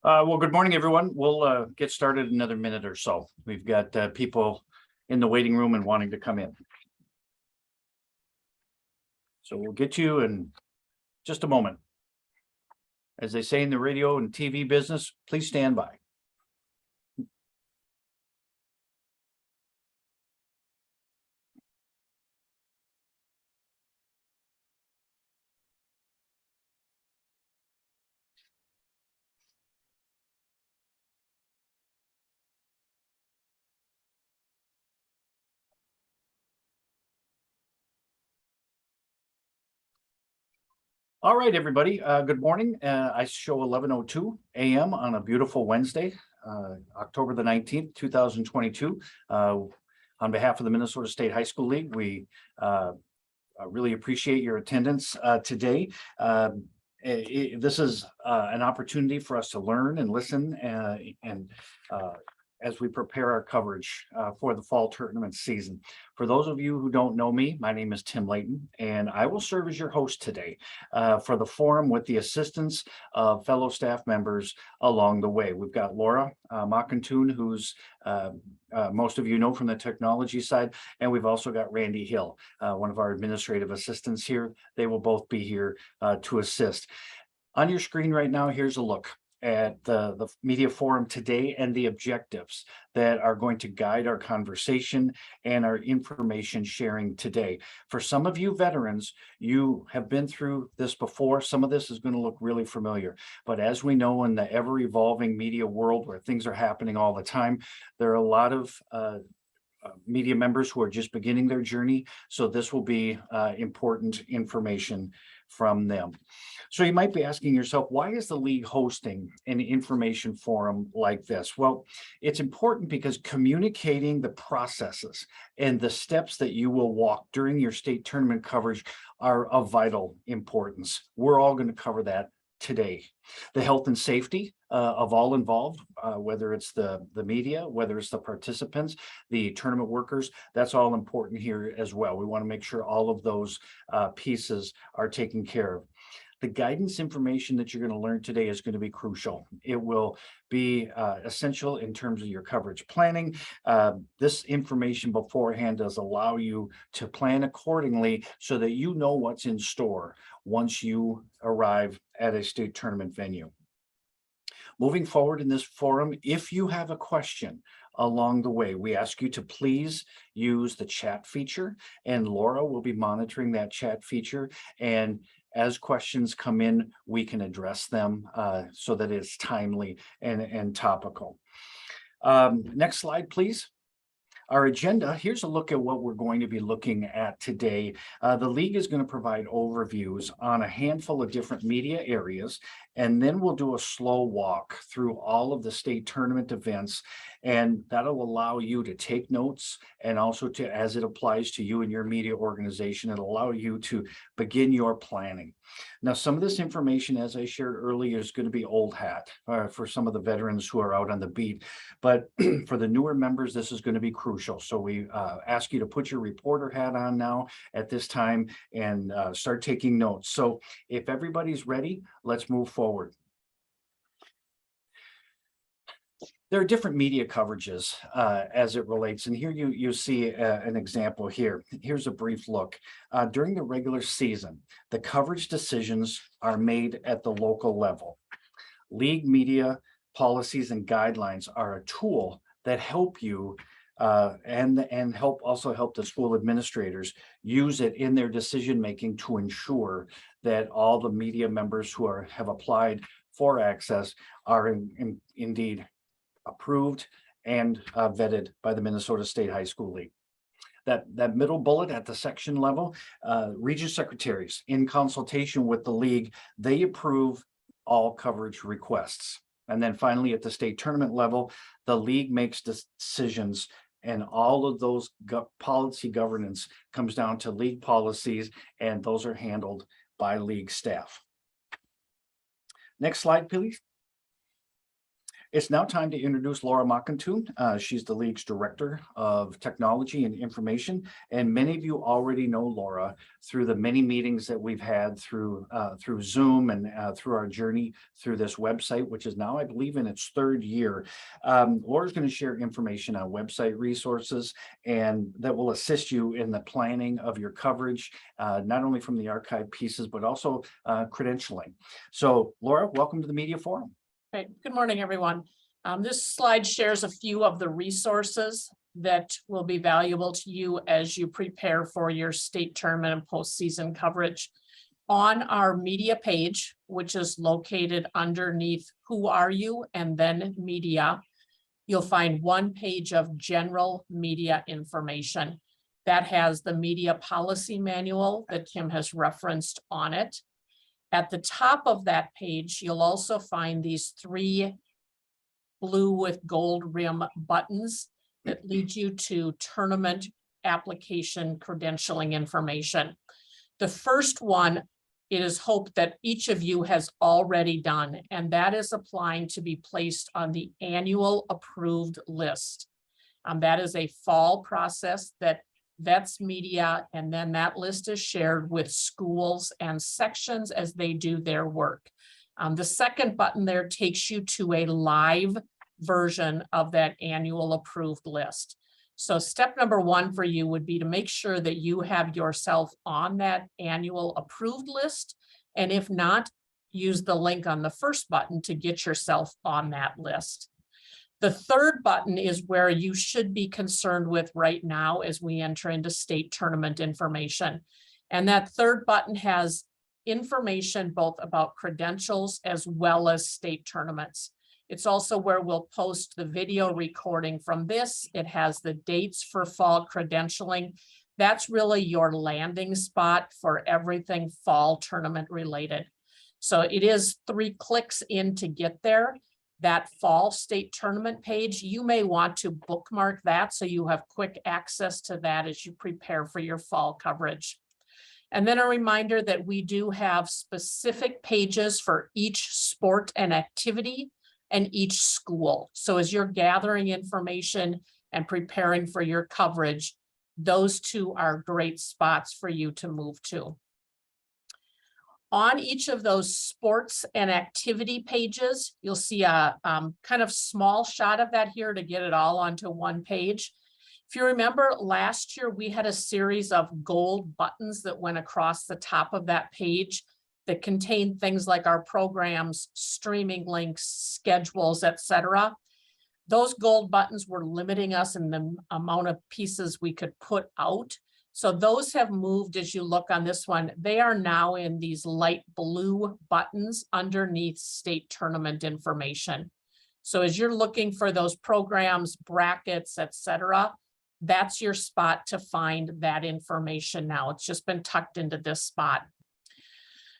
Well, good morning, everyone. We'll get started in another minute or so. We've got people in the waiting room and wanting to come in. So we'll get you in just a moment. As they say in the radio and TV business, please stand by. All right, everybody. Good morning. I show 11:02 a.m. on a beautiful Wednesday, October the 19th, 2022. On behalf of the Minnesota State High School League, we really appreciate your attendance today. This is an opportunity for us to learn and listen and as we prepare our coverage for the fall tournament season. For those of you who don't know me, my name is Tim Layton, and I will serve as your host today for the forum with the assistance of fellow staff members along the way. We've got Laura Mackentoon, who's most of you know from the technology side, and we've also got Randy Hill, one of our administrative assistants here. They will both be here to assist. On your screen right now, here's a look at the media forum today and the objectives that are going to guide our conversation and our information sharing today. For some of you veterans, you have been through this before. Some of this is going to look really familiar, but as we know, in the ever evolving media world where things are happening all the time, there are a lot of media members who are just beginning their journey. So this will be important information from them. So you might be asking yourself, why is the league hosting an information forum like this? Well, it's important because communicating the processes and the steps that you will walk during your state tournament coverage are of vital importance. We're all going to cover that today. The health and safety of all involved, whether it's the media, whether it's the participants, the tournament workers, that's all important here as well. We want to make sure all of those pieces are taken care of. The guidance information that you're going to learn today is going to be crucial. It will be essential in terms of your coverage planning. This information beforehand does allow you to plan accordingly so that you know what's in store once you arrive at a state tournament venue. Moving forward in this forum, if you have a question along the way, we ask you to please use the chat feature, and Laura will be monitoring that chat feature. And as questions come in, we can address them so that it's timely and topical. Next slide, please. Our agenda, here's a look at what we're going to be looking at today. The league is going to provide overviews on a handful of different media areas, and then we'll do a slow walk through all of the state tournament events, and that'll allow you to take notes, and also to, as it applies to you and your media organization, it'll allow you to begin your planning. Now, some of this information, as I shared earlier, is going to be old hat for some of the veterans who are out on the beat, but for the newer members, this is going to be crucial. So we ask you to put your reporter hat on now at this time and start taking notes. So if everybody's ready, let's move forward. There are different media coverages as it relates, and here you see an example here. Here's a brief look. During the regular season, the coverage decisions are made at the local level. League media policies and guidelines are a tool that help you and help the school administrators use it in their decision making to ensure that all the media members who have applied for access are indeed approved and vetted by the Minnesota State High School League. That middle bullet at the section level, region secretaries in consultation with the league, they approve all coverage requests. And then finally, at the state tournament level, the league makes decisions, and all of those policy governance comes down to league policies, and those are handled by league staff. Next slide, please. It's now time to introduce Laura Machentoon. She's the league's director of technology and information, and many of you already know Laura through the many meetings that we've had through Zoom and through our journey through this website, which is now, I believe, in its third year. Laura's going to share information on website resources and that will assist you in the planning of your coverage, not only from the archive pieces, but also credentialing. So Laura, welcome to the Media Forum. Right. Good morning, everyone. This slide shares a few of the resources that will be valuable to you as you prepare for your state tournament and postseason coverage. On our media page, which is located underneath Who Are You and then Media, you'll find one page of general media information that has the media policy manual that Kim has referenced on it. At the top of that page, you'll also find these 3 blue with gold rim buttons that lead you to tournament application credentialing information. The first one, it is hoped that each of you has already done, and that is applying to be placed on the annual approved list. That is a fall process that vets media, and then that list is shared with schools and sections as they do their work. The second button there takes you to a live version of that annual approved list. So step number 1 for you would be to make sure that you have yourself on that annual approved list. And if not, use the link on the first button to get yourself on that list. The third button is where you should be concerned with right now as we enter into state tournament information. And that third button has information both about credentials as well as state tournaments. It's also where we'll post the video recording from this. It has the dates for fall credentialing. That's really your landing spot for everything fall tournament related. So it is 3 clicks in to get there. That fall state tournament page, you may want to bookmark that so you have quick access to that as you prepare for your fall coverage. And then a reminder that we do have specific pages for each sport and activity and each school. So as you're gathering information and preparing for your coverage, those 2 are great spots for you to move to. On each of those sports and activity pages, you'll see a kind of small shot of that here to get it all onto one page. If you remember last year, we had a series of gold buttons that went across the top of that page that contained things like our programs, streaming links, schedules, etc. Those gold buttons were limiting us in the amount of pieces we could put out. So those have moved as you look on this one. They are now in these light blue buttons underneath state tournament information. So as you're looking for those programs, brackets, etc., that's your spot to find that information now. It's just been tucked into this spot.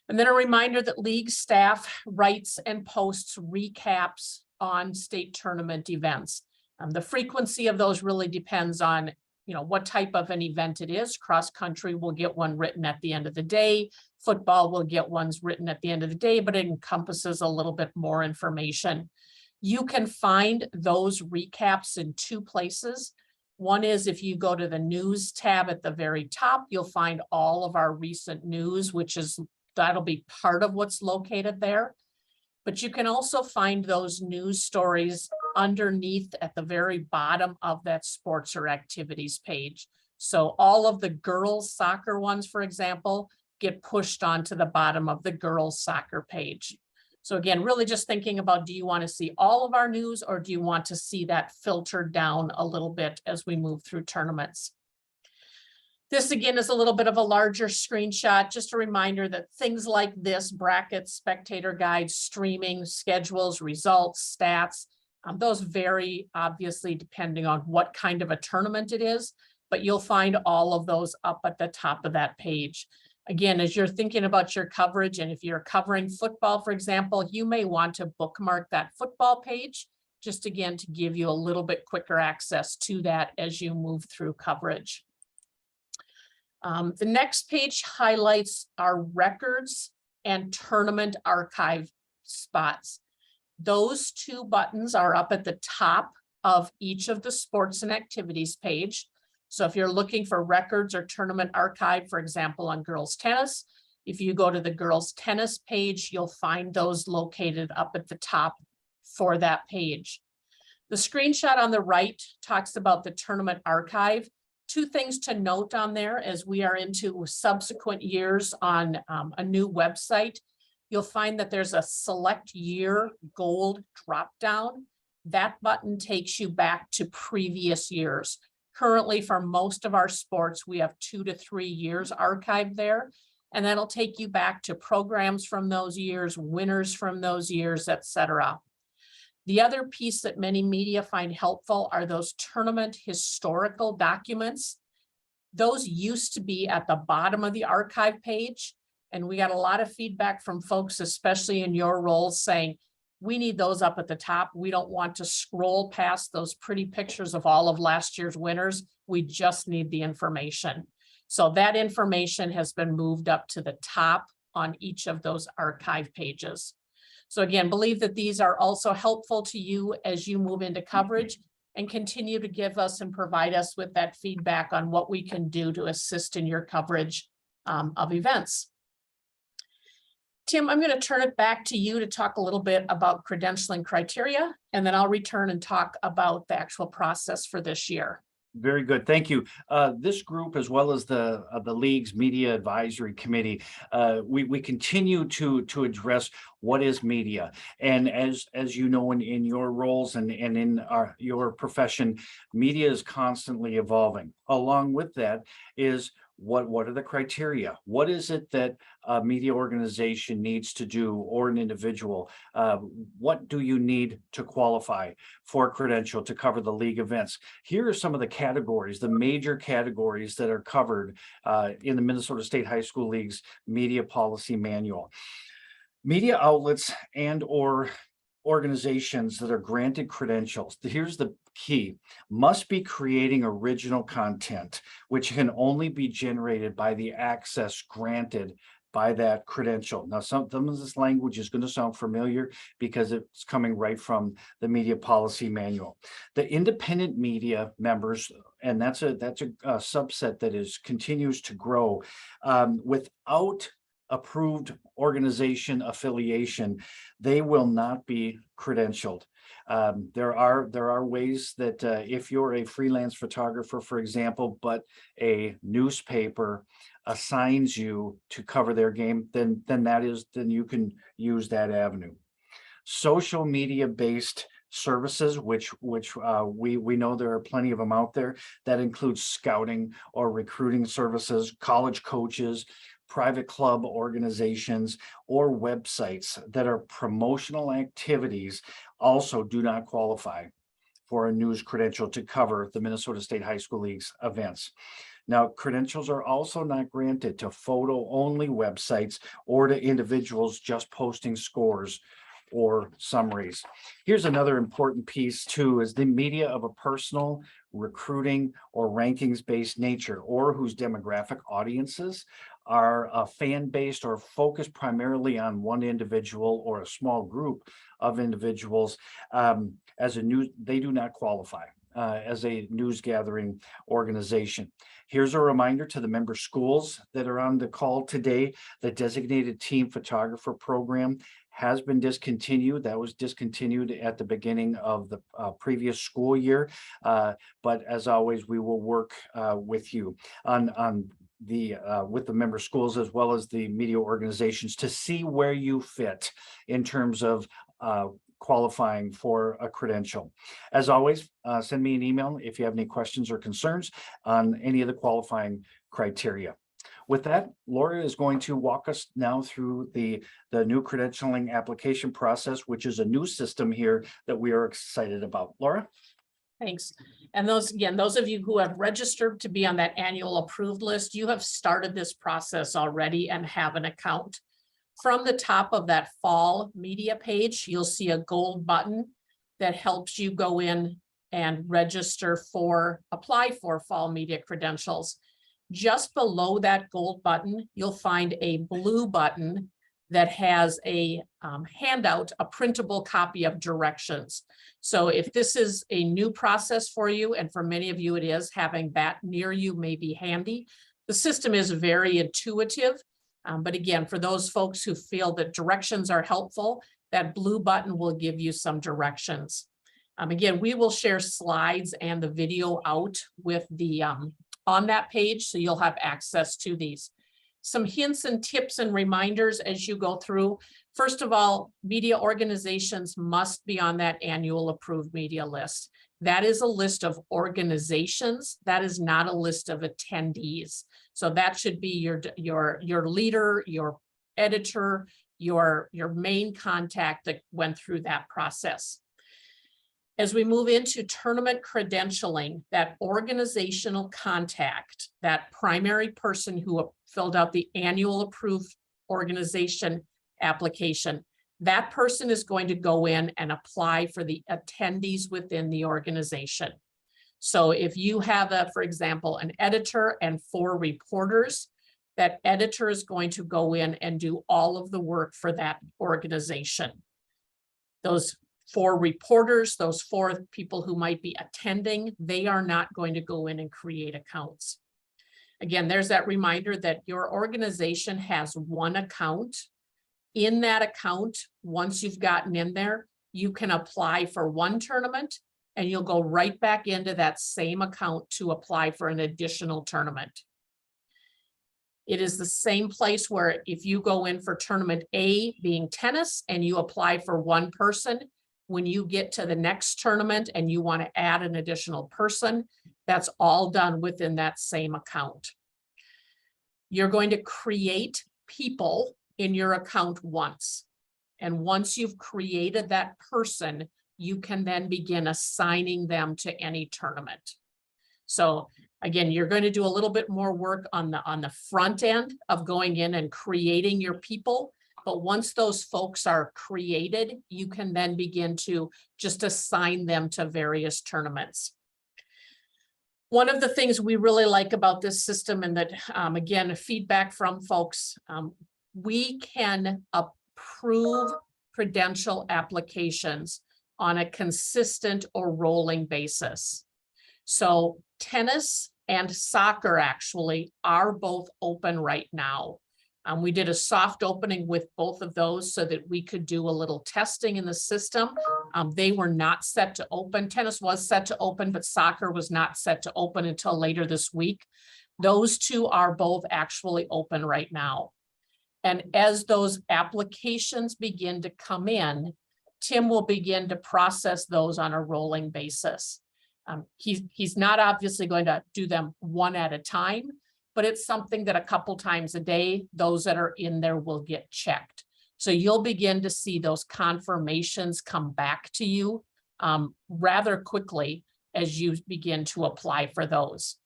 And then a reminder that league staff writes and posts recaps on state tournament events. The frequency of those really depends on, what type of an event it is. Cross country will get one written at the end of the day. Football will get ones written at the end of the day, but it encompasses a little bit more information. You can find those recaps in 2 places. One is if you go to the news tab at the very top, you'll find all of our recent news, that'll be part of what's located there. But you can also find those news stories underneath at the very bottom of that sports or activities page. So all of the girls soccer ones, for example, get pushed onto the bottom of the girls soccer page. So again, really just thinking about, do you want to see all of our news or do you want to see that filtered down a little bit as we move through tournaments? This again is a little bit of a larger screenshot, just a reminder that things like this, brackets, spectator guides, streaming, schedules, results, stats, those vary obviously depending on what kind of a tournament it is, but you'll find all of those up at the top of that page. Again, as you're thinking about your coverage, and if you're covering football, for example, you may want to bookmark that football page, just again to give you a little bit quicker access to that as you move through coverage. The next page highlights our records and tournament archive spots. Those 2 buttons are up at the top of each of the sports and activities page. So if you're looking for records or tournament archive, for example, on girls tennis, if you go to the girls tennis page, you'll find those located up at the top for that page. The screenshot on the right talks about the tournament archive. 2 things to note on there as we are into subsequent years on a new website. You'll find that there's a select year gold drop down. That button takes you back to previous years. Currently, for most of our sports, we have 2 to 3 years archived there, and that'll take you back to programs from those years, winners from those years, etc. The other piece that many media find helpful are those tournament historical documents. Those used to be at the bottom of the archive page, and we got a lot of feedback from folks, especially in your roles, saying, we need those up at the top. We don't want to scroll past those pretty pictures of all of last year's winners. We just need the information. So that information has been moved up to the top on each of those archive pages. So again, believe that these are also helpful to you as you move into coverage and continue to give us and provide us with that feedback on what we can do to assist in your coverage of events. Tim, I'm going to turn it back to you to talk a little bit about credentialing criteria, and then I'll return and talk about the actual process for this year. Very good. Thank you. This group, as well as the league's media advisory committee, we continue to address what is media. And as you know, in your roles and in your profession, media is constantly evolving. Along with that is What are the criteria? What is it that a media organization needs to do, or an individual? What do you need to qualify for a credential to cover the league events? Here are some of the categories, the major categories that are covered in the Minnesota State High School League's Media Policy Manual. Media outlets and/or organizations that are granted credentials, here's the key, must be creating original content, which can only be generated by the access granted by that credential. Now, some of this language is going to sound familiar because it's coming right from the Media Policy Manual. The independent media members, and that's a subset that continues to grow, without approved organization affiliation, they will not be credentialed. There are ways that if you're a freelance photographer, for example, but a newspaper assigns you to cover their game, then you can use that avenue. Social media based services, which we know there are plenty of them out there, that includes scouting or recruiting services, college coaches, private club organizations, or websites that are promotional activities, also do not qualify for a news credential to cover the Minnesota State High School League's events. Now, credentials are also not granted to photo-only websites or to individuals just posting scores or summaries. Here's another important piece too, is the media of a personal, recruiting, or rankings-based nature, or whose demographic audiences are fan-based or focused primarily on one individual or a small group of individuals. They do not qualify as a news gathering organization. Here's a reminder to the member schools that are on the call today: the designated team photographer program has been discontinued. That was discontinued at the beginning of the previous school year. But as always, we will work with you on with the member schools as well as the media organizations to see where you fit in terms of qualifying for a credential. As always, send me an email if you have any questions or concerns on any of the qualifying criteria. With that, Laura is going to walk us now through the new credentialing application process, which is a new system here that we are excited about. Laura? Thanks. And those of you who have registered to be on that annual approved list, you have started this process already and have an account. From the top of that fall media page, you'll see a gold button that helps you go in and apply for fall media credentials. Just below that gold button, you'll find a blue button that has a handout, a printable copy of directions. So if this is a new process for you, and for many of you it is, having that near you may be handy. The system is very intuitive, but again, for those folks who feel that directions are helpful, that blue button will give you some directions. Again, we will share slides and the video out with the on that page, so you'll have access to these. Some hints and tips and reminders as you go through. First of all, media organizations must be on that annual approved media list. That is a list of organizations. That is not a list of attendees. So that should be your leader, your editor, your main contact that went through that process. As we move into tournament credentialing, that organizational contact, that primary person who filled out the annual approved organization application, that person is going to go in and apply for the attendees within the organization. So if you have, for example, an editor and 4 reporters, that editor is going to go in and do all of the work for that organization. Those 4 reporters, those 4 people who might be attending, they are not going to go in and create accounts. Again, there's that reminder that your organization has 1 account. In that account, once you've gotten in there, you can apply for 1 tournament and you'll go right back into that same account to apply for an additional tournament. It is the same place where if you go in for tournament A being tennis and you apply for 1 person, when you get to the next tournament and you want to add an additional person, that's all done within that same account. You're going to create people in your account once. And once you've created that person, you can then begin assigning them to any tournament. So again, you're going to do a little bit more work on the front end of going in and creating your people. But once those folks are created, you can then begin to just assign them to various tournaments. One of the things we really like about this system, and that, again, feedback from folks, we can approve credential applications on a consistent or rolling basis. So tennis and soccer actually are both open right now. We did a soft opening with both of those so that we could do a little testing in the system. They were not set to open. Tennis was set to open, but soccer was not set to open until later this week. Those two are both actually open right now. And as those applications begin to come in, Tim will begin to process those on a rolling basis. He's not obviously going to do them one at a time, but it's something that a couple times a day, those that are in there will get checked. So you'll begin to see those confirmations come back to you rather quickly as you begin to apply for those.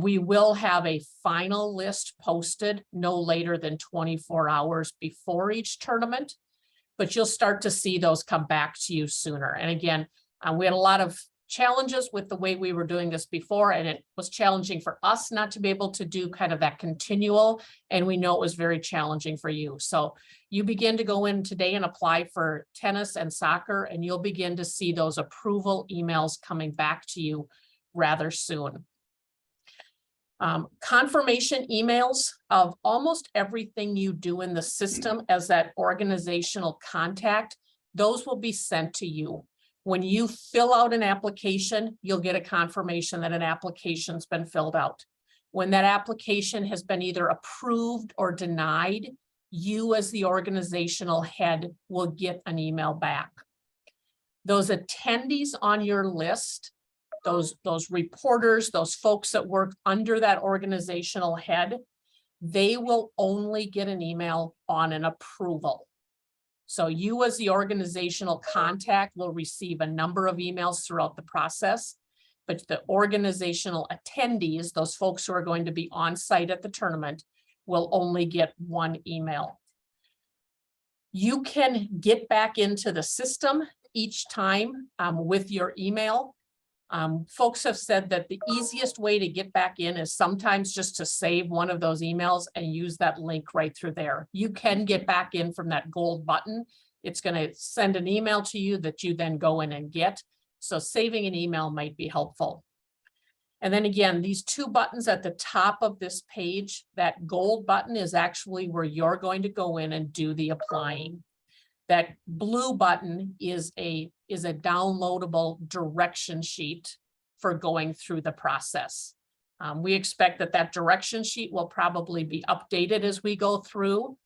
We will have a final list posted no later than 24 hours before each tournament, but you'll start to see those come back to you sooner. And again, we had a lot of challenges with the way we were doing this before, and it was challenging for us not to be able to do kind of that continual, and we know it was very challenging for you. So you begin to go in today and apply for tennis and soccer, and you'll begin to see those approval emails coming back to you rather soon. Confirmation emails of almost everything you do in the system as that organizational contact, those will be sent to you. When you fill out an application, you'll get a confirmation that an application's been filled out. When that application has been either approved or denied, you as the organizational head will get an email back. Those attendees on your list, those reporters, those folks that work under that organizational head, they will only get an email on an approval. So you as the organizational contact will receive a number of emails throughout the process, but the organizational attendees, those folks who are going to be on site at the tournament, will only get one email. You can get back into the system each time with your email. Folks have said that the easiest way to get back in is sometimes just to save one of those emails and use that link right through there. You can get back in from that gold button. It's going to send an email to you that you then go in and get. So saving an email might be helpful. And then again, these two buttons at the top of this page, that gold button is actually where you're going to go in and do the applying. That blue button is a downloadable direction sheet for going through the process. We expect that direction sheet will probably be updated as we go through.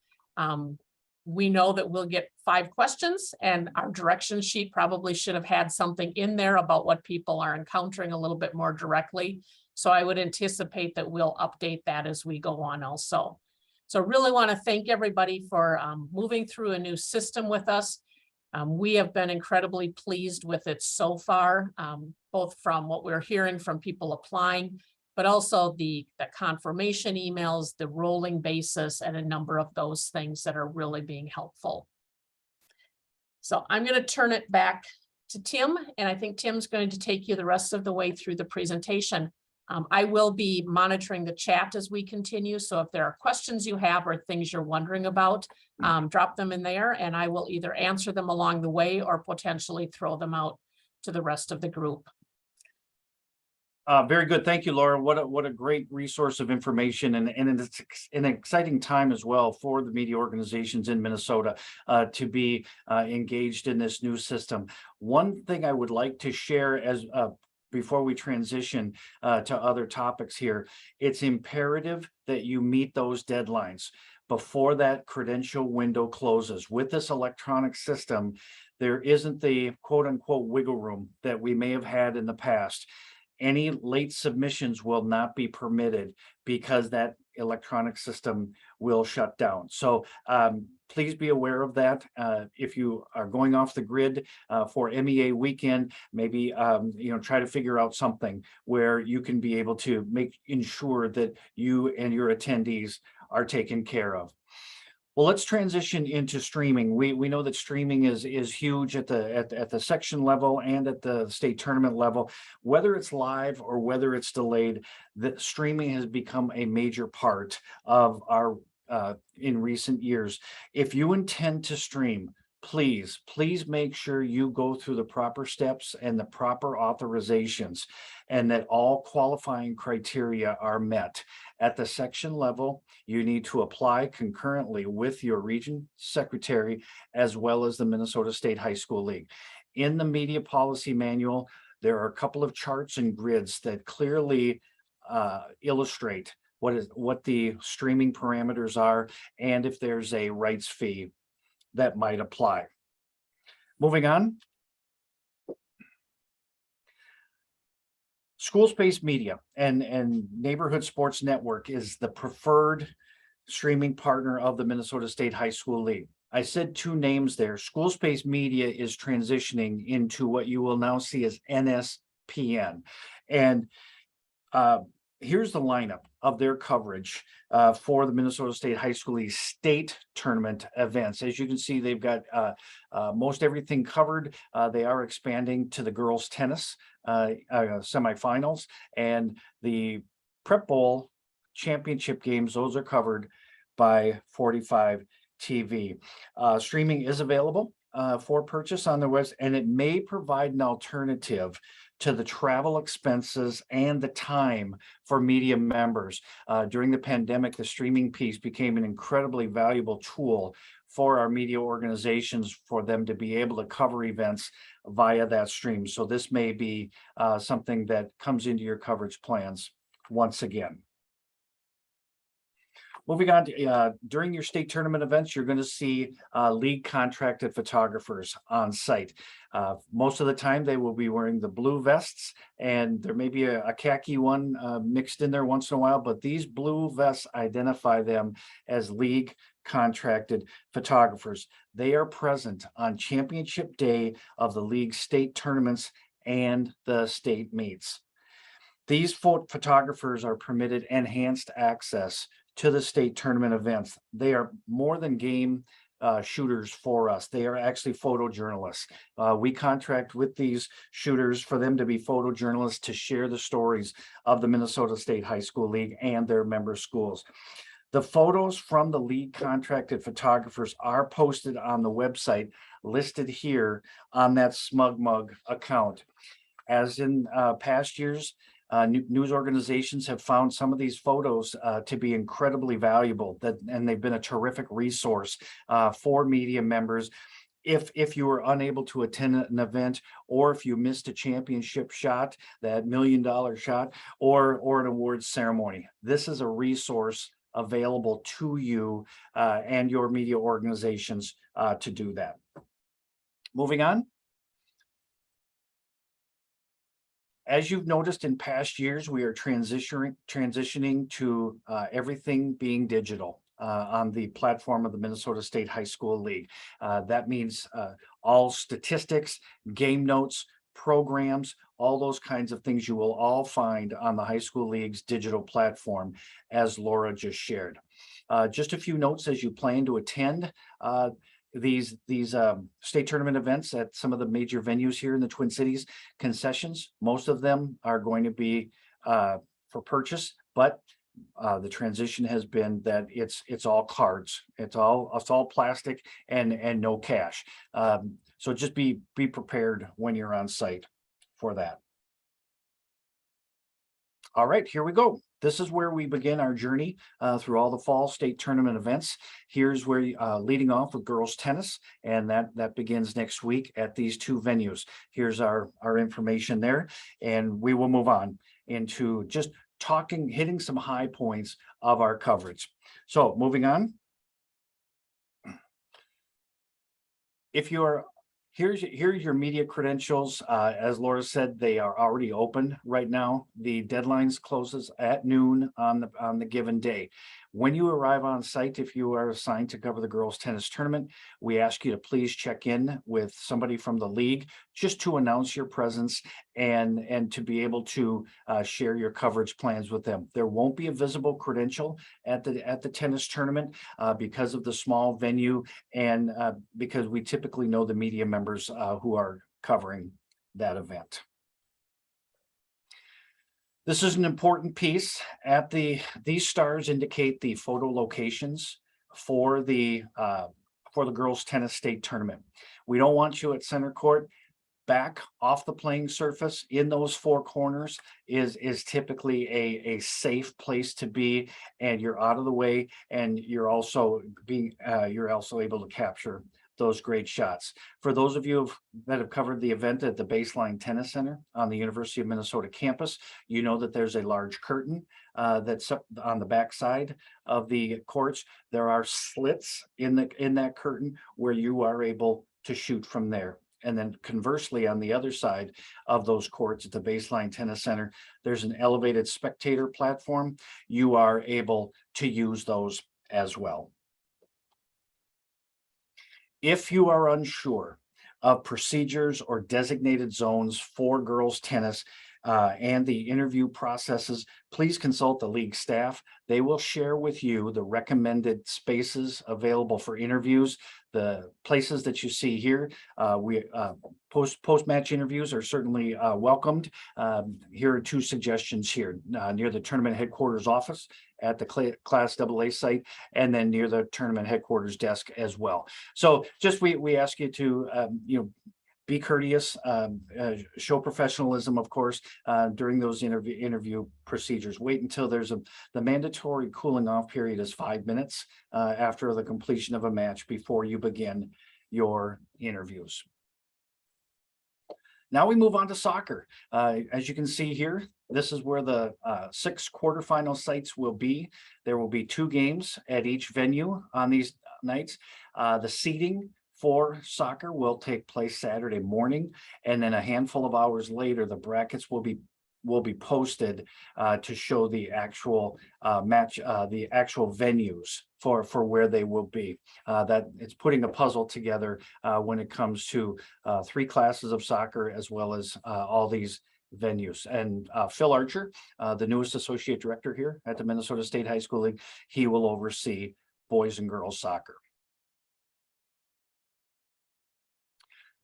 We know that we'll get 5 questions, and our direction sheet probably should have had something in there about what people are encountering a little bit more directly. So I would anticipate that we'll update that as we go on also. So really want to thank everybody for moving through a new system with us. We have been incredibly pleased with it so far, both from what we're hearing from people applying, but also the confirmation emails, the rolling basis, and a number of those things that are really being helpful. So I'm going to turn it back to Tim, and I think Tim's going to take you the rest of the way through the presentation. I will be monitoring the chat as we continue. So if there are questions you have or things you're wondering about, drop them in there and I will either answer them along the way or potentially throw them out to the rest of the group. Very good. Thank you, Laura. What a great resource of information, and it's an exciting time as well for the media organizations in Minnesota to be engaged in this new system. One thing I would like to share as before we transition to other topics here, it's imperative that you meet those deadlines before that credential window closes. With this electronic system, there isn't the quote unquote wiggle room that we may have had in the past. Any late submissions will not be permitted because that electronic system will shut down. So please be aware of that. If you are going off the grid for MEA weekend, maybe try to figure out something where you can be able to ensure that you and your attendees are taken care of. Well, let's transition into streaming. We know that streaming is huge at the section level and at the state tournament level. Whether it's live or whether it's delayed, the streaming has become a major part of our in recent years. If you intend to stream, please make sure you go through the proper steps and the proper authorizations, and that all qualifying criteria are met. At the section level, you need to apply concurrently with your region secretary as well as the Minnesota State High School League. In the media policy manual, there are a couple of charts and grids that clearly illustrate what the streaming parameters are and if there's a rights fee that might apply. Moving on. School Space Media and Neighborhood Sports Network is the preferred streaming partner of the Minnesota State High School League. I said two names there. School Space Media is transitioning into what you will now see as NSPN. And here's the lineup of their coverage for the Minnesota State High School League state tournament events. As you can see, they've got most everything covered. They are expanding to the girls tennis semifinals and the Prep Bowl championship games. Those are covered by 45 TV. Streaming is available for purchase on their website, and it may provide an alternative to the travel expenses and the time for media members. During the pandemic, the streaming piece became an incredibly valuable tool for our media organizations for them to be able to cover events via that stream. So this may be something that comes into your coverage plans once again. Moving on to during your state tournament events, you're going to see league contracted photographers on site. Most of the time, they will be wearing the blue vests, and there may be a khaki one mixed in there once in a while, but these blue vests identify them as league contracted photographers. They are present on championship day of the league state tournaments and the state meets. These photographers are permitted enhanced access to the state tournament events. They are more than game shooters for us. They are actually photojournalists. We contract with these shooters for them to be photojournalists to share the stories of the Minnesota State High School League and their member schools. The photos from the league contracted photographers are posted on the website listed here on that SmugMug account. As in past years, news organizations have found some of these photos to be incredibly valuable, and they've been a terrific resource for media members. If you were unable to attend an event, or if you missed a championship shot, that $1 million shot, or an awards ceremony, this is a resource available to you and your media organizations to do that. Moving on. As you've noticed in past years, we are transitioning to everything being digital on the platform of the Minnesota State High School League. That means all statistics, game notes, programs, all those kinds of things you will all find on the High School League's digital platform, as Laura just shared. Just a few notes as you plan to attend these state tournament events at some of the major venues here in the Twin Cities. Concessions, most of them are going to be for purchase, but the transition has been that it's all cards, it's all plastic and no cash. So just be prepared when you're on site for that. All right, here we go. This is where we begin our journey through all the fall state tournament events. Here's where leading off with girls tennis, and that begins next week at these two venues. Here's our information there, and we will move on into just hitting some high points of our coverage. So moving on. If you're Here's your media credentials. As Laura said, they are already open right now. The deadlines closes at noon on the given day. When you arrive on site, if you are assigned to cover the girls tennis tournament, we ask you to please check in with somebody from the league just to announce your presence and to be able to share your coverage plans with them. There won't be a visible credential at the tennis tournament because of the small venue and because we typically know the media members who are covering that event. This is an important piece. These stars indicate the photo locations for the girls tennis state tournament. We don't want you at center court. Back off the playing surface in those four corners is typically a safe place to be, and you're out of the way, and you're also able to capture those great shots. For those of you that have covered the event at the Baseline Tennis Center on the University of Minnesota campus, you know that there's a large curtain that's up on the back side of the courts. There are slits in that curtain where you are able to shoot from there. And then conversely, on the other side of those courts at the Baseline Tennis Center, there's an elevated spectator platform. You are able to use those as well. If you are unsure of procedures or designated zones for girls tennis and the interview processes, please consult the league staff. They will share with you the recommended spaces available for interviews. The places that you see here, post-match interviews are certainly welcomed. Here are two suggestions here near the tournament headquarters office at the Class AA site, and then near the tournament headquarters desk as well. So just we ask you to be courteous, show professionalism, of course, during those interview procedures. Wait until the mandatory cooling off period is 5 minutes after the completion of a match before you begin your interviews. Now we move on to soccer. As you can see here, this is where the 6 quarterfinal sites will be. There will be 2 games at each venue on these nights. The seeding for soccer will take place Saturday morning, and then a handful of hours later, the brackets will be posted to show the actual the actual venues for where they will be. That it's putting a puzzle together when it comes to 3 classes of soccer as well as all these venues. And Phil Archer, the newest associate director here at the Minnesota State High School League, he will oversee boys and girls soccer.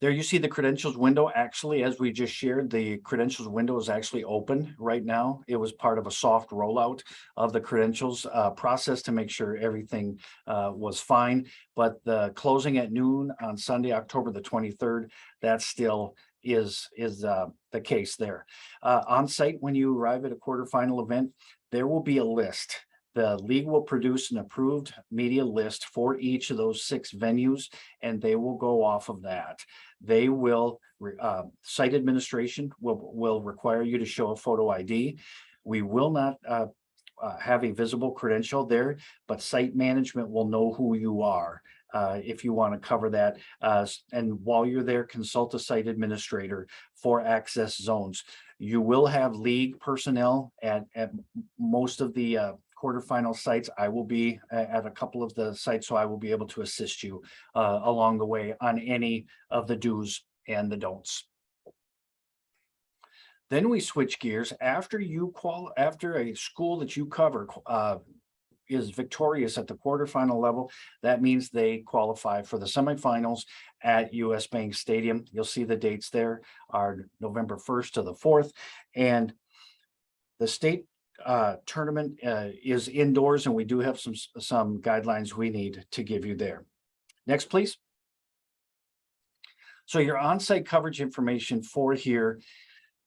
There you see the credentials window. Actually, as we just shared, the credentials window is actually open right now. It was part of a soft rollout of the credentials process to make sure everything was fine. But the closing at noon on Sunday, October the 23rd, that still is the case there. On site, when you arrive at a quarterfinal event, there will be a list. The league will produce an approved media list for each of those 6 venues, and they will go off of that. They will, site administration will require you to show a photo ID. We will not have a visible credential there, but site management will know who you are if you want to cover that. And while you're there, consult a site administrator for access zones. You will have league personnel at most of the quarterfinal sites. I will be at a couple of the sites, so I will be able to assist you along the way on any of the do's and the don'ts. Then we switch gears after a school that you cover is victorious at the quarterfinal level. That means they qualify for the semifinals at US Bank Stadium. You'll see the dates there are November 1st to the 4th, and the state tournament is indoors, and we do have some guidelines we need to give you there. Next, please. So your on-site coverage information for here,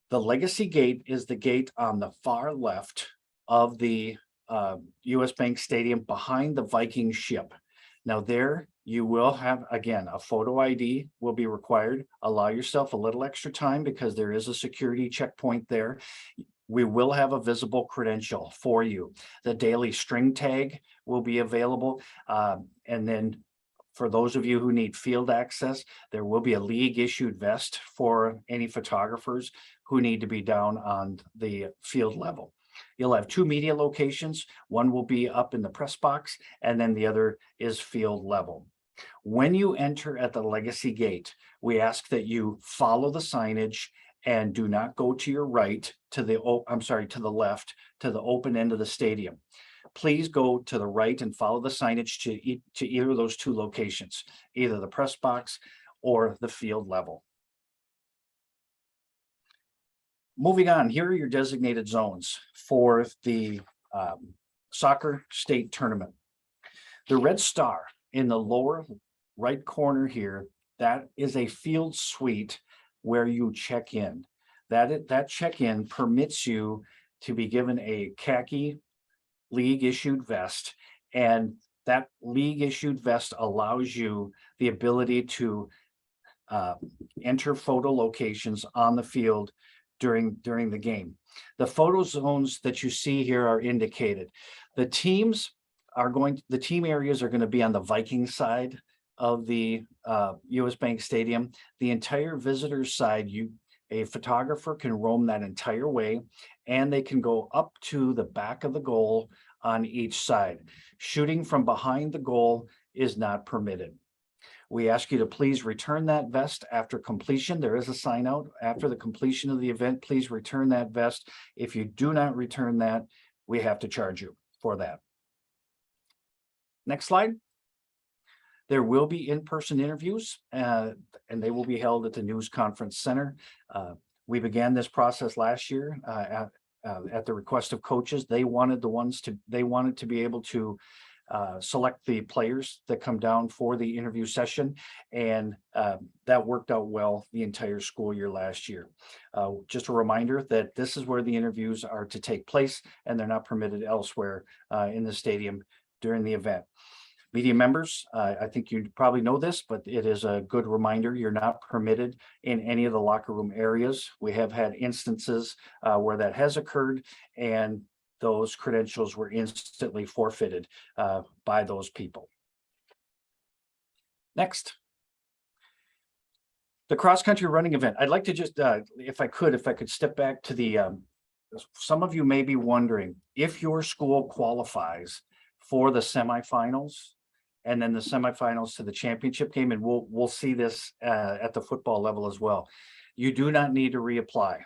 the Legacy Gate is the gate on the far left of the US Bank Stadium behind the Viking ship. Now there you will have, again, a photo ID will be required. Allow yourself a little extra time because there is a security checkpoint there. We will have a visible credential for you. The daily string tag will be available. And then For those of you who need field access, there will be a league issued vest for any photographers who need to be down on the field level. You'll have two media locations. One will be up in the press box, and then the other is field level. When you enter at the Legacy Gate, we ask that you follow the signage and do not go to your right to the, to the left, to the open end of the stadium. Please go to the right and follow the signage to either of those two locations, either the press box or the field level. Moving on, here are your designated zones for the soccer state tournament. The red star in the lower right corner here, that is a field suite where you check in. That check-in permits you to be given a khaki league issued vest, and that league issued vest allows you the ability to enter photo locations on the field during the game. The photo zones that you see here are indicated. The team areas are going to be on the Viking side of the US Bank Stadium. The entire visitors side, a photographer can roam that entire way, and they can go up to the back of the goal on each side. Shooting from behind the goal is not permitted. We ask you to please return that vest after completion. There is a sign out after the completion of the event. Please return that vest. If you do not return that, we have to charge you for that. Next slide. There will be in-person interviews, and they will be held at the News Conference Center. We began this process last year at the request of coaches. They wanted to be able to select the players that come down for the interview session, and that worked out well the entire school year last year. Just a reminder that this is where the interviews are to take place, and they're not permitted elsewhere in the stadium during the event. Media members, I think you probably know this, but it is a good reminder, you're not permitted in any of the locker room areas. We have had instances where that has occurred, and those credentials were instantly forfeited by those people. Next. The cross-country running event. I'd like to just, if I could step back to the, some of you may be wondering if your school qualifies for the semifinals and then the semifinals to the championship game, and we'll see this at the football level as well. You do not need to reapply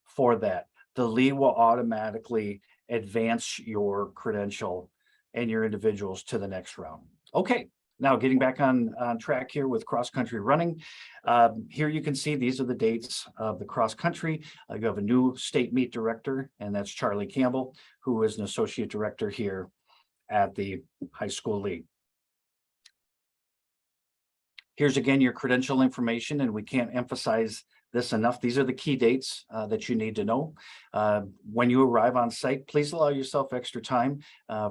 for that. The league will automatically advance your credential and your individuals to the next round. Okay, now getting back on track here with cross-country running. Here you can see these are the dates of the cross-country. You have a new state meet director, and that's Charlie Campbell, who is an associate director here at the high school league. Here's again your credential information, and we can't emphasize this enough. These are the key dates that you need to know. When you arrive on site, please allow yourself extra time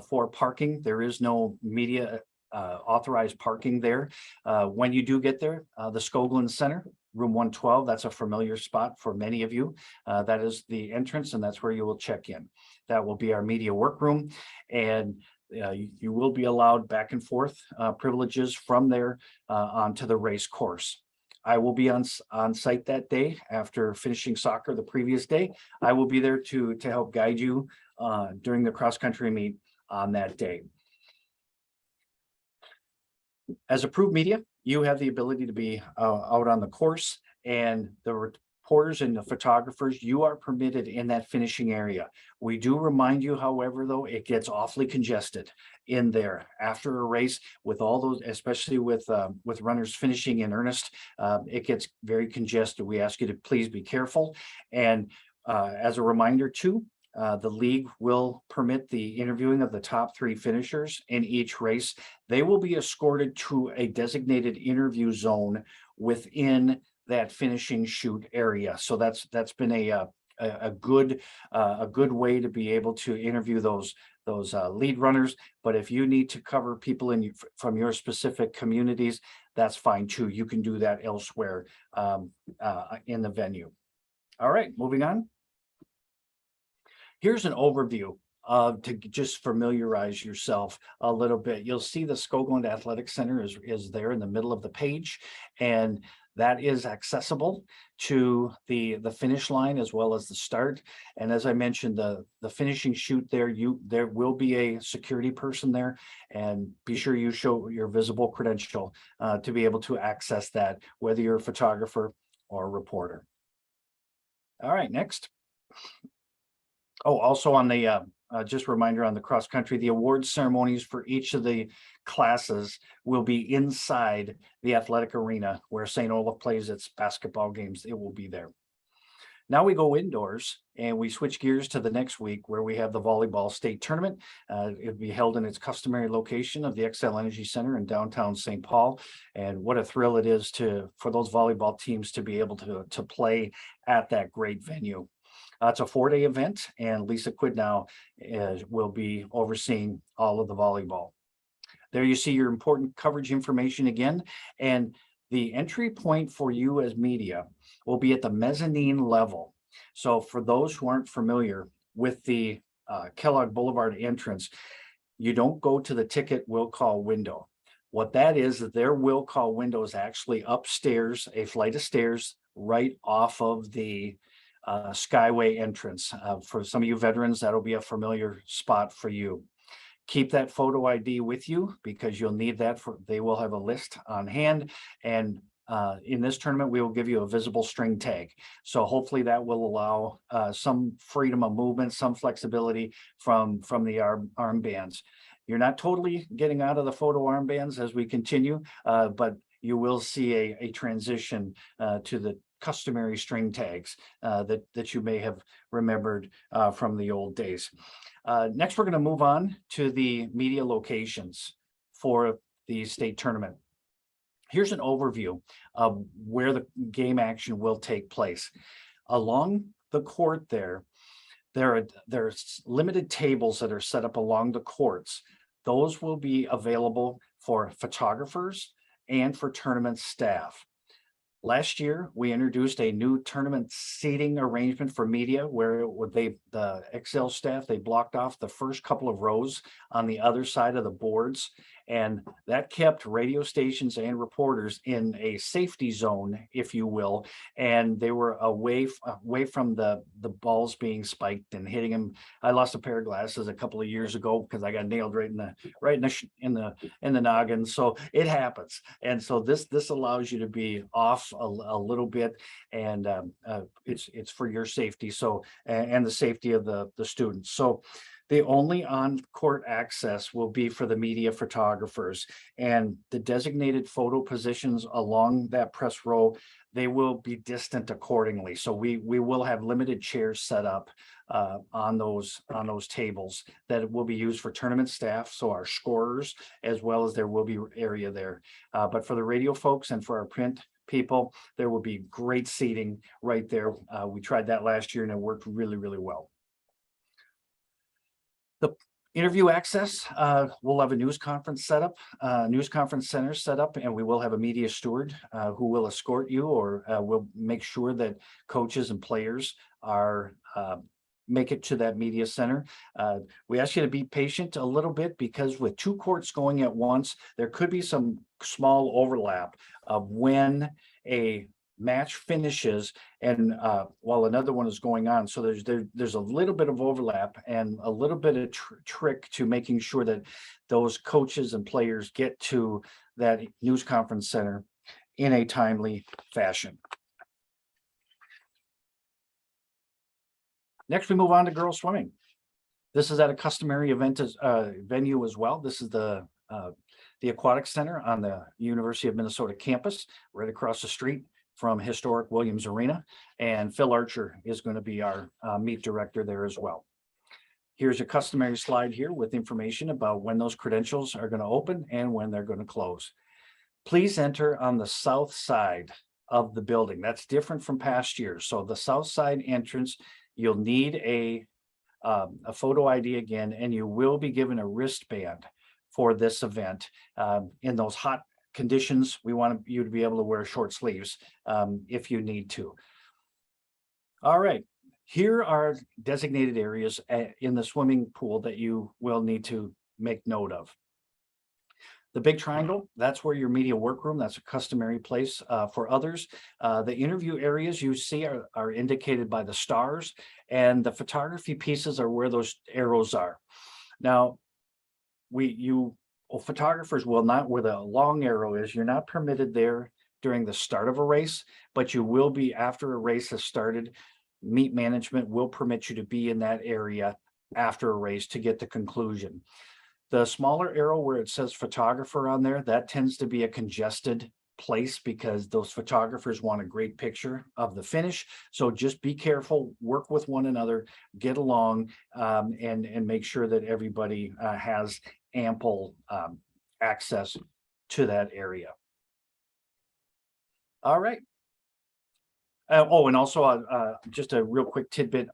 for parking. There is no media authorized parking there. When you do get there, the Skoglund Center, room 112, that's a familiar spot for many of you. That is the entrance, and that's where you will check in. That will be our media workroom, and you will be allowed back and forth privileges from there onto the race course. I will be on site that day after finishing soccer the previous day. I will be there to help guide you during the cross-country meet on that day. As approved media, you have the ability to be out on the course, and the reporters and the photographers, you are permitted in that finishing area. We do remind you, however, though, it gets awfully congested in there after a race with all those, especially with runners finishing in earnest. It gets very congested. We ask you to please be careful. And as a reminder too, the league will permit the interviewing of the top 3 finishers in each race. They will be escorted to a designated interview zone within that finishing shoot area. So that's been a good way to be able to interview those lead runners. But if you need to cover people from your specific communities, that's fine too. You can do that elsewhere in the venue. All right, moving on. Here's an overview to just familiarize yourself a little bit. You'll see the Skoglund Athletic Center is there in the middle of the page, and that is accessible to the finish line as well as the start. And as I mentioned, the finishing chute there, there will be a security person there, and be sure you show your visible credential to be able to access that, whether you're a photographer or a reporter. All right, next. Oh, also on the just a reminder on the cross country, the awards ceremonies for each of the classes will be inside the athletic arena where St. Olaf plays its basketball games. It will be there. Now we go indoors and we switch gears to the next week where we have the volleyball state tournament. It'll be held in its customary location of the Xcel Energy Center in downtown St. Paul. And what a thrill it is for those volleyball teams to be able to play at that great venue. It's a 4-day event, and Lisa Quidnow will be overseeing all of the volleyball. There you see your important coverage information again, and the entry point for you as media will be at the mezzanine level. So for those who aren't familiar with the Kellogg Boulevard entrance, you don't go to the ticket will call window. What that is their will call window is actually upstairs, a flight of stairs right off of the Skyway entrance. For some of you veterans, that'll be a familiar spot for you. Keep that photo ID with you because you'll need that they will have a list on hand. And in this tournament, we will give you a visible string tag. So hopefully that will allow some freedom of movement, some flexibility from the armbands. You're not totally getting out of the photo armbands as we continue, but you will see a transition to the customary string tags that you may have remembered from the old days. Next, we're going to move on to the media locations for the state tournament. Here's an overview of where the game action will take place. Along the court there's limited tables that are set up along the courts. Those will be available for photographers and for tournament staff. Last year, we introduced a new tournament seating arrangement for media where the Xcel staff, they blocked off the first couple of rows on the other side of the boards. And that kept radio stations and reporters in a safety zone, if you will. And they were away from the balls being spiked and hitting them. I lost a pair of glasses a couple of years ago because I got nailed right in the noggin. So it happens. And so this allows you to be off a little bit, and it's for your safety. So and the safety of the students. So the only on-court access will be for the media photographers, and the designated photo positions along that press row, they will be distant accordingly. So we will have limited chairs set up on those tables that will be used for tournament staff, so our scorers, as well as there will be area there. But for the radio folks and for our print people, there will be great seating right there. We tried that last year and it worked really, really well. The interview access, we'll have a news conference set up, news conference center set up, and we will have a media steward who will escort you, or will make sure that coaches and players are make it to that media center. We ask you to be patient a little bit because with 2 courts going at once, there could be some small overlap of when a match finishes and while another one is going on. So there's a little bit of overlap and a little bit of trick to making sure that those coaches and players get to that news conference center in a timely fashion. Next, we move on to girls swimming. This is at a customary venue as well. This is the Aquatic Center on the University of Minnesota campus, right across the street from historic Williams Arena. And Phil Archer is going to be our meet director there as well. Here's a customary slide here with information about when those credentials are going to open and when they're going to close. Please enter on the south side of the building. That's different from past years. So the south side entrance, you'll need a photo ID again, and you will be given a wristband for this event. In those hot conditions, we want you to be able to wear short sleeves if you need to. All right, Here are designated areas in the swimming pool that you will need to make note of. The big triangle, that's where your media workroom, that's a customary place for others. The interview areas you see are indicated by the stars, and the photography pieces are where those arrows are. Now, photographers will not, where the long arrow is, you're not permitted there during the start of a race, but you will be after a race has started. Meet management will permit you to be in that area after a race to get the conclusion. The smaller arrow where it says photographer on there, that tends to be a congested place because those photographers want a great picture of the finish. So just be careful, work with one another, get along, and make sure that everybody has ample access to that area. All right. Oh, and also just a real quick tidbit.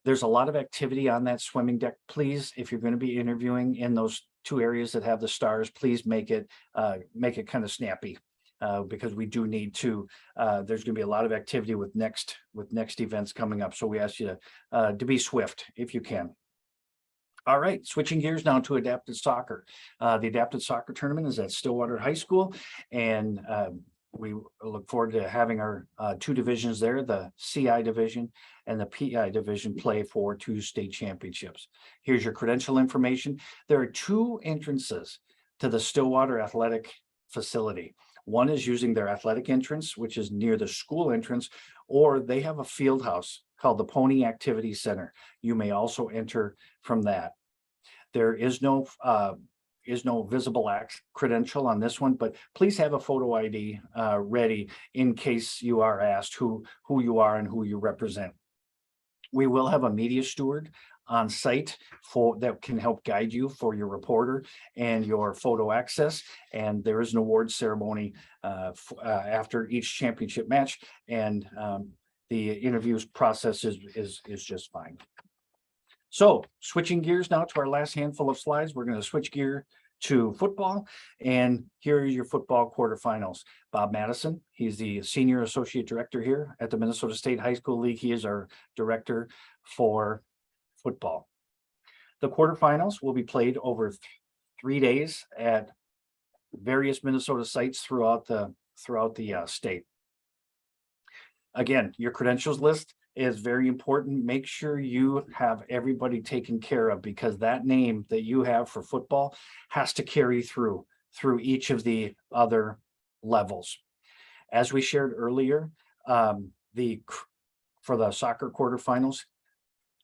There's a lot of activity on that swimming deck. Please, if you're going to be interviewing in those two areas that have the stars, please make it kind of snappy because we do need to. There's going to be a lot of activity with next events coming up. So we ask you to be swift if you can. All right, switching gears now to adapted soccer. The adapted soccer tournament is at Stillwater High School, and we look forward to having our two divisions there, the CI division and the PI division, play for 2 state championships. Here's your credential information. There are 2 entrances to the Stillwater Athletic Facility. One is using their athletic entrance, which is near the school entrance, or they have a field house called the Pony Activity Center. You may also enter from that. There is no visible credential on this one, but please have a photo ID ready in case you are asked who you are and who you represent. We will have a media steward on site that can help guide you for your reporter and your photo access. And there is an award ceremony after each championship match, and the interviews process is just fine. So switching gears now to our last handful of slides, we're going to switch gear to football, and here are your football quarterfinals. Bob Madison, he's the senior associate director here at the Minnesota State High School League. He is our director for football. The quarterfinals will be played over 3 days at various Minnesota sites throughout the state. Again, your credentials list is very important. Make sure you have everybody taken care of, because that name that you have for football has to carry through each of the other levels. As we shared earlier, for the soccer quarterfinals,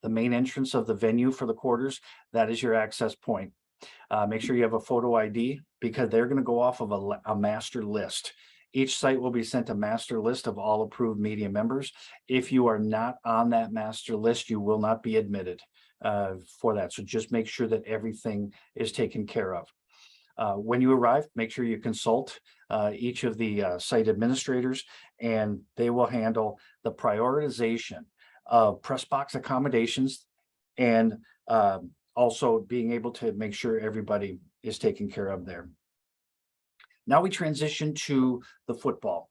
the main entrance of the venue for the quarters, that is your access point. Make sure you have a photo ID, because they're going to go off of a master list. Each site will be sent a master list of all approved media members. If you are not on that master list, you will not be admitted for that. So just make sure that everything is taken care of. When you arrive, make sure you consult each of the site administrators, and they will handle the prioritization of press box accommodations, and also being able to make sure everybody is taken care of there. Now we transition to the football.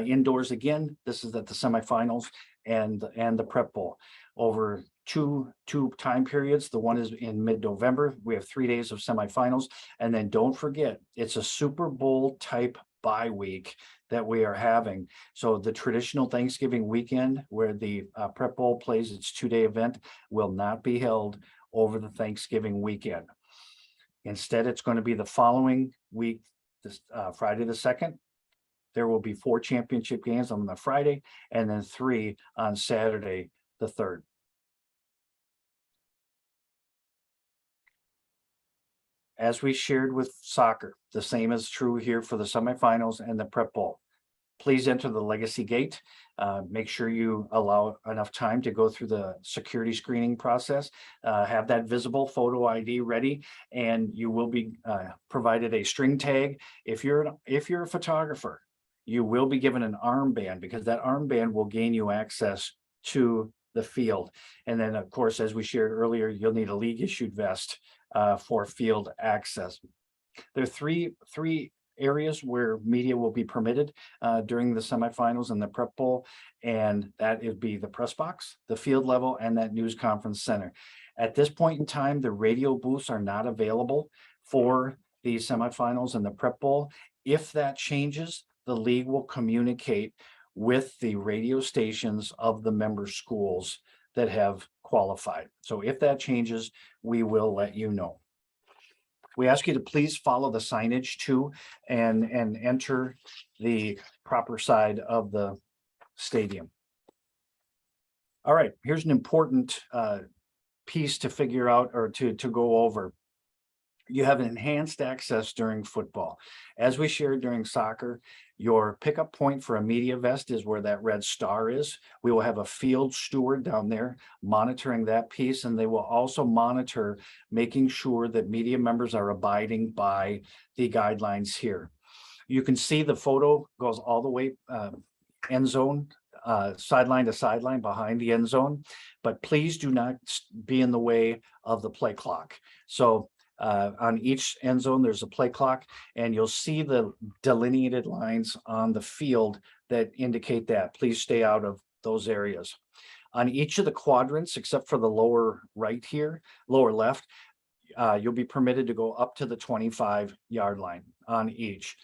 Indoors again, this is at the semifinals and the prep bowl. Over two time periods. The one is in mid-November. We have 3 days of semifinals. And then don't forget, it's a Super Bowl type bye week that we are having. So the traditional Thanksgiving weekend, where the prep bowl plays its 2-day event, will not be held over the Thanksgiving weekend. Instead, it's going to be the following week, this Friday the 2nd. There will be 4 championship games on the Friday, and then 3 on Saturday the 3rd. As we shared with soccer, the same is true here for the semifinals and the prep bowl. Please enter the Legacy Gate. Make sure you allow enough time to go through the security screening process. Have that visible photo ID ready, and you will be provided a string tag. If you're a photographer, you will be given an armband, because that armband will gain you access to the field. And then, of course, as we shared earlier, you'll need a league issued vest for field access. There are three areas where media will be permitted during the semifinals and the prep bowl. And that would be the press box, the field level, and that news conference center. At this point in time, the radio booths are not available for the semifinals and the prep bowl. If that changes, the league will communicate with the radio stations of the member schools that have qualified. So if that changes, we will let you know. We ask you to please follow the signage too and enter the proper side of the stadium. All right, here's an important piece to figure out or to go over. You have enhanced access during football. As we shared during soccer, your pickup point for a media vest is where that red star is. We will have a field steward down there monitoring that piece, and they will also monitor making sure that media members are abiding by the guidelines here. You can see the photo goes all the way end zone, sideline to sideline behind the end zone, but please do not be in the way of the play clock. So on each end zone, there's a play clock, and you'll see the delineated lines on the field that indicate that. Please stay out of those areas. On each of the quadrants, except for the lower right here, lower left, you'll be permitted to go up to the 25-yard line on each.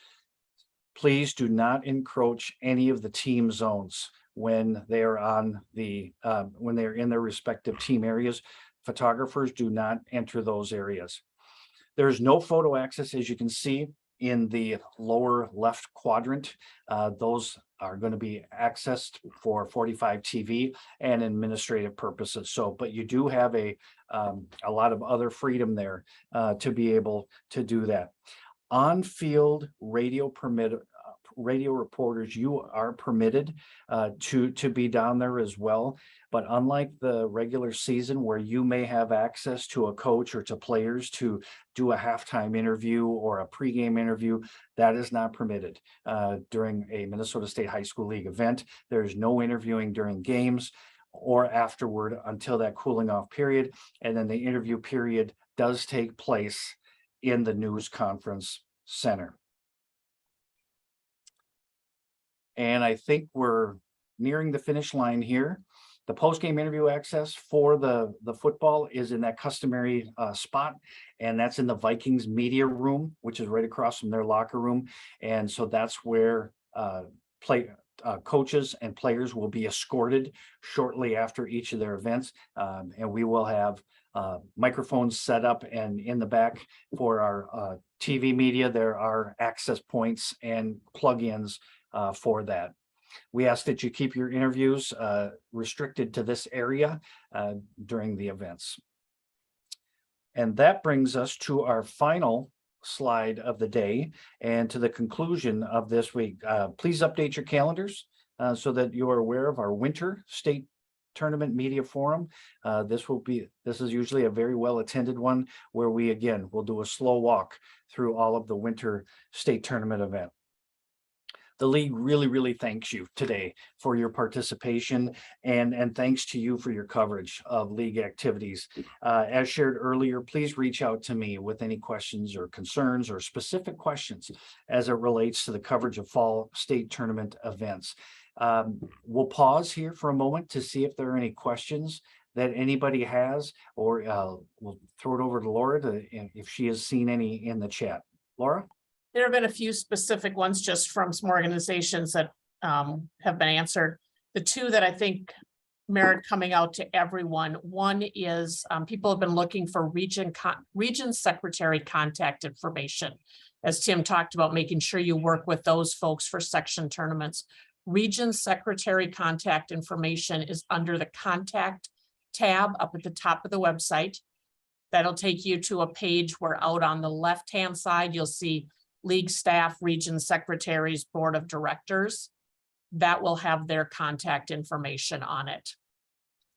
Please do not encroach any of the team zones when they're on the when they're in their respective team areas. Photographers do not enter those areas. There's no photo access, as you can see in the lower left quadrant. Those are going to be accessed for 45 TV and administrative purposes. So, but you do have a lot of other freedom there to be able to do that. On-field radio reporters, you are permitted to be down there as well. But unlike the regular season where you may have access to a coach or to players to do a halftime interview or a pregame interview, that is not permitted during a Minnesota State High School League event. There's no interviewing during games or afterward until that cooling off period. And then the interview period does take place in the news conference center. And I think we're nearing the finish line here. The post-game interview access for the football is in that customary spot, and that's in the Vikings media room, which is right across from their locker room. And so that's where coaches and players will be escorted shortly after each of their events. And we will have microphones set up, and in the back for our TV media, there are access points and plugins for that. We ask that you keep your interviews restricted to this area during the events. And that brings us to our final slide of the day and to the conclusion of this week. Please update your calendars so that you are aware of our winter state tournament media forum. This is usually a very well attended one where we again will do a slow walk through all of the winter state tournament event. The league really thanks you today for your participation, and thanks to you for your coverage of league activities. As shared earlier, please reach out to me with any questions or concerns or specific questions as it relates to the coverage of fall state tournament events. We'll pause here for a moment to see if there are any questions that anybody has, or we'll throw it over to Laura if she has seen any in the chat. Laura? There have been a few specific ones just from some organizations that have been answered. The two that I think merit coming out to everyone. One is people have been looking for region secretary contact information. As Tim talked about, making sure you work with those folks for section tournaments. Region secretary contact information is under the contact tab up at the top of the website. That'll take you to a page where out on the left-hand side, you'll see league staff, region secretaries, board of directors. That will have their contact information on it.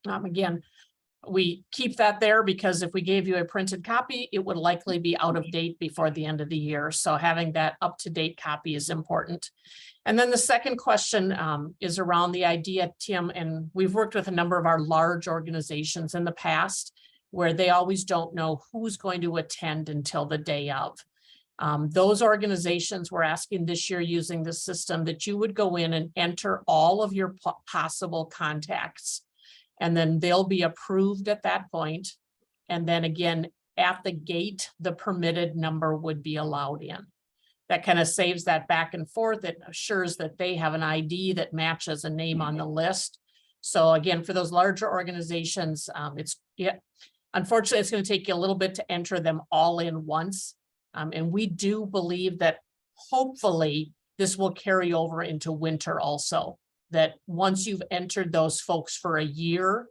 Again, we keep that there because if we gave you a printed copy, it would likely be out of date before the end of the year. So having that up-to-date copy is important. And then the second question is around the idea, Tim, and we've worked with a number of our large organizations in the past where they always don't know who's going to attend until the day of. Those organizations we're asking this year using the system that you would go in and enter all of your possible contacts. And then they'll be approved at that point. And then again, at the gate, the permitted number would be allowed in. That kind of saves that back and forth. It assures that they have an ID that matches a name on the list. So again, for those larger organizations, unfortunately, it's going to take you a little bit to enter them all in once. And we do believe that hopefully this will carry over into winter also, that once you've entered those folks for a year,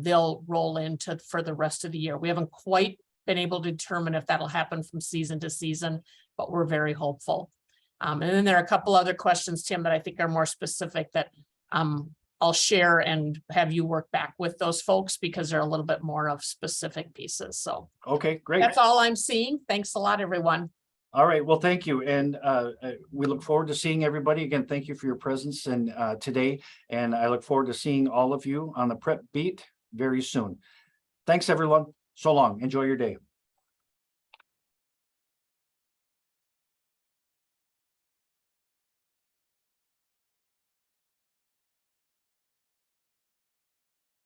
they'll roll into for the rest of the year. We haven't quite been able to determine if that'll happen from season to season, but we're very hopeful. And then there are a couple other questions, Tim, that I think are more specific that I'll share and have you work back with those folks because they're a little bit more of specific pieces. So Okay, great. that's all I'm seeing. Thanks a lot, everyone. All right, well, thank you. And we look forward to seeing everybody again. Thank you for your presence and today. And I look forward to seeing all of you on the Prep Beat very soon. Thanks, everyone. So long. Enjoy your day.